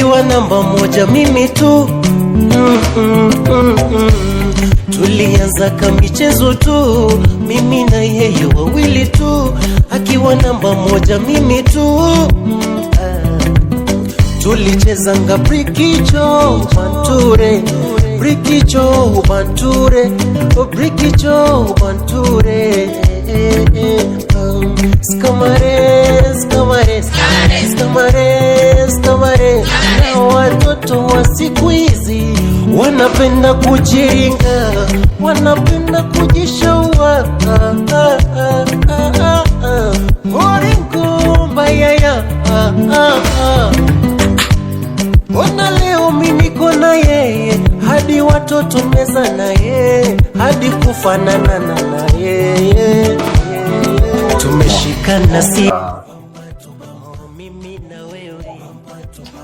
akiwa namba moja mimi tu. Tulianza kama michezo tu, mimi na yeye wawili tu, akiwa namba moja mimi tu. Tulichezanga brikicho banture, brikicho banture, brikicho banture. Skamare, skamare, skamare, skamare. Na watoto wa siku hizi wanapenda kujiringa, wanapenda kujishaua. Oringo mbayaya. Ona leo mimi niko na yeye, hadi watoto meza na yeye, hadi kufanana na yeye. Tumeshikana si mimi na wewe.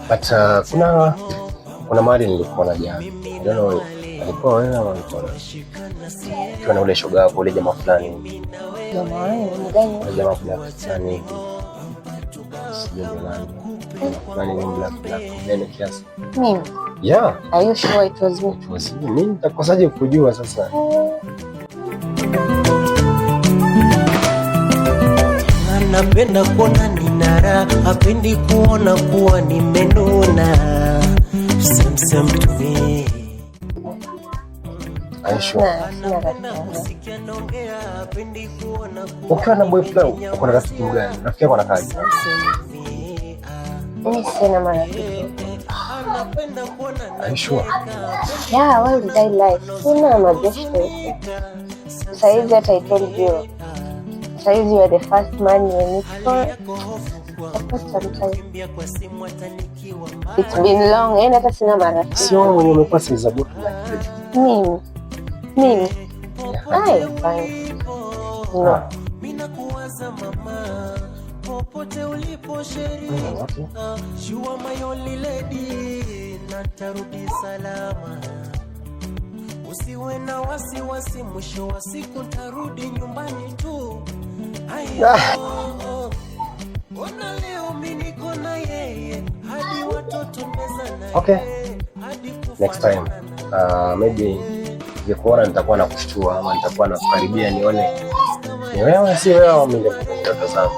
But kuna mahali nilikuwa na jana. I don't know alikuwa wewe ama alikuwa kuna ule shoga wako ule jamaa fulani. Jamaa ni gani? Jamaa fulani. Sijui nani. Nani ni black nene kiasi? Mimi. Yeah. Are you sure it was me? It was you. Mimi nitakosaje kujua sasa? Anapenda kuona ninara, hapendi kuona kuwa nimenuna. Same to me. Aisha. Ukiwa na boyfriend, uko na rafiki gani? Rafiki yako anakaa wapi? Mimi sina marafiki. Aisha. Yeah, why would I lie? Sina mabeshte. Saizi hata I told you. Saizi you are the first man you meet for. It's been long, and hata sina marafiki. Sio mwenye umekuwa saizi about Mimi. Ai, fine. No. Mina kuwaza mama, popote ulipo sheri. You are my only lady, natarudi salama. Usiwe na wasiwasi, mwisho wa siku ntarudi nyumbani tu. Ona leo mimi niko na yeye, hadi watoto meza na yeye. Okay. Next time. Maybe nikikuona nitakuwa nakushtua ama nitakuwa nakukaribia nione ni wewe si wewe au mimi ndio ndoto zangu.